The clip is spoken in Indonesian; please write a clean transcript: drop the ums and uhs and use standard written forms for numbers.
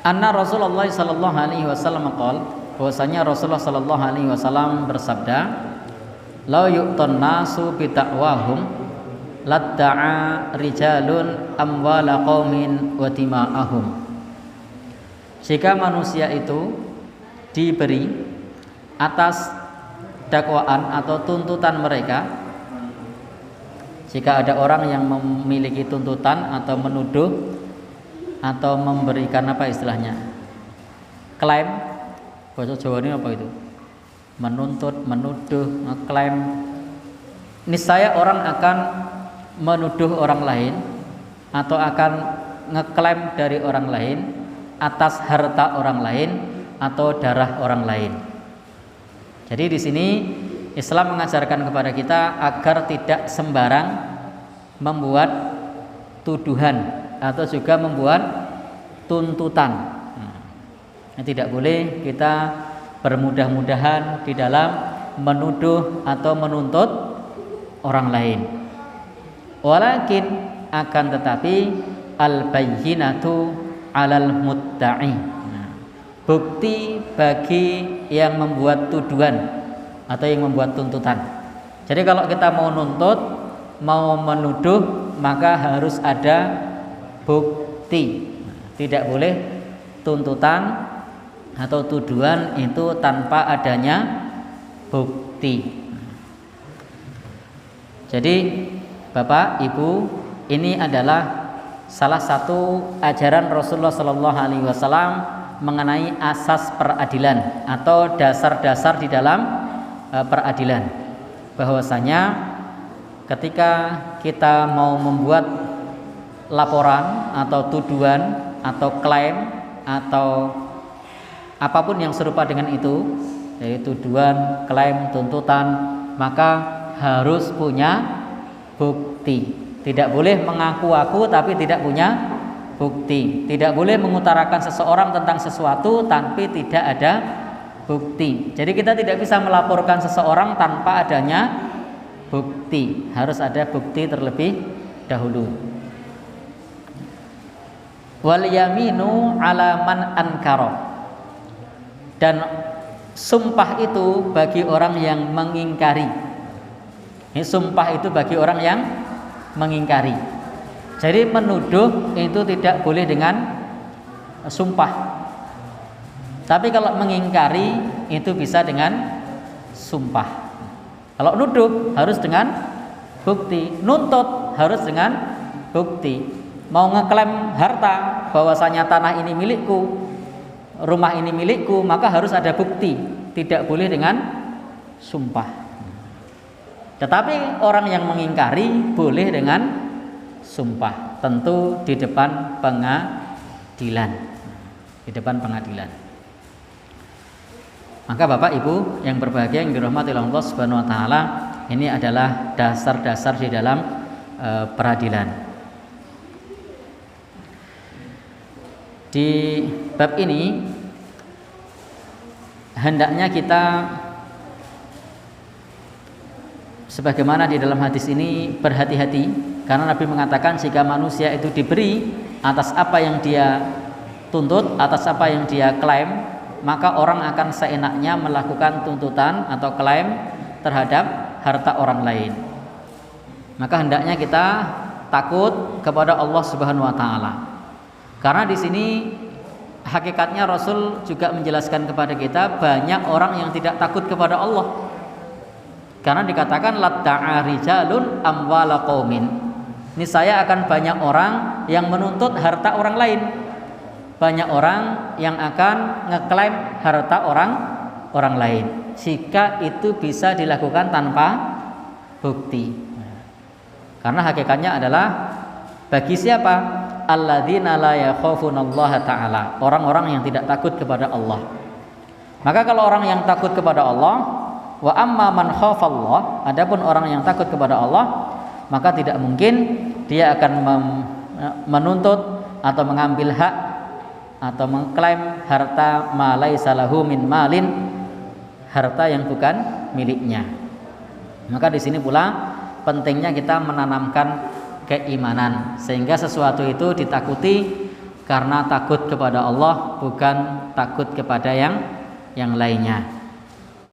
Anna Rasulullah sallallahu alaihi wasallam qol, bahwasanya Rasulullah sallallahu alaihi wasallam bersabda, "Lau yu'tun nasu bi taqwahum ladda'a rijalun amwala qaumin wa tima'ahum." Jika manusia itu diberi atas dakwaan atau tuntutan mereka, jika ada orang yang memiliki tuntutan atau menuduh atau memberikan apa istilahnya, klaim, bahasa Jawa ini apa itu, menuntut, menuduh, ngeklaim, niscaya orang akan menuduh orang lain atau akan ngeklaim dari orang lain atas harta orang lain atau darah orang lain. Jadi di sini Islam mengajarkan kepada kita agar tidak sembarang membuat tuduhan atau juga membuat tuntutan. Tidak boleh kita bermudah-mudahan di dalam menuduh atau menuntut orang lain. Walakin akan tetapi al-bayyinatu 'alal mudda'i. Bukti bagi yang membuat tuduhan atau yang membuat tuntutan. Jadi kalau kita mau nuntut, mau menuduh, maka harus ada bukti. Tidak boleh tuntutan atau tuduhan itu tanpa adanya bukti. Jadi Bapak, Ibu, ini adalah salah satu ajaran Rasulullah SAW mengenai asas peradilan atau dasar-dasar di dalam peradilan. Bahwasanya ketika kita mau membuat laporan atau tuduhan atau klaim atau apapun yang serupa dengan itu, yaitu tuduhan, klaim, tuntutan, maka harus punya bukti. Tidak boleh mengaku-aku tapi tidak punya bukti. Tidak boleh mengutarakan seseorang tentang sesuatu tanpa tidak ada bukti. Jadi kita tidak bisa melaporkan seseorang tanpa adanya bukti. Harus ada bukti terlebih dahulu. Wal yaminu ala man ankara. Dan sumpah itu bagi orang yang mengingkari. Ini sumpah itu bagi orang yang mengingkari. Jadi menuduh itu tidak boleh dengan sumpah. Tapi kalau mengingkari itu bisa dengan sumpah. Kalau nuduh harus dengan bukti, nuntut harus dengan bukti. Mau ngeklaim harta, bahwasanya tanah ini milikku, rumah ini milikku, maka harus ada bukti. Tidak boleh dengan sumpah. Tetapi orang yang mengingkari boleh dengan sumpah, tentu di depan pengadilan. Di depan pengadilan. Maka Bapak Ibu yang berbahagia yang dirahmati Allah Subhanahu wa taala, ini adalah dasar-dasar di dalam peradilan. Di bab ini hendaknya kita sebagaimana di dalam hadis ini berhati-hati. Karena Nabi mengatakan jika manusia itu diberi atas apa yang dia tuntut, atas apa yang dia klaim, maka orang akan seenaknya melakukan tuntutan atau klaim terhadap harta orang lain. Maka hendaknya kita takut kepada Allah Subhanahu wa taala. Karena di sini hakikatnya Rasul juga menjelaskan kepada kita banyak orang yang tidak takut kepada Allah. Karena dikatakan ladda'a rijalun amwala qaumin. Ini saya akan banyak orang yang menuntut harta orang lain. Banyak orang yang akan ngeklaim harta orang lain. Jika itu bisa dilakukan tanpa bukti. Karena hakikatnya adalah bagi siapa? Alladzina la yakhafunallaha ta'ala. Orang-orang yang tidak takut kepada Allah. Maka kalau orang yang takut kepada Allah, wa amma man khafallah, adapun orang yang takut kepada Allah, maka tidak mungkin dia akan menuntut atau mengambil hak atau mengklaim harta ma laisa lahu min malin, harta yang bukan miliknya. Maka di sini pula pentingnya kita menanamkan keimanan sehingga sesuatu itu ditakuti karena takut kepada Allah, bukan takut kepada yang lainnya.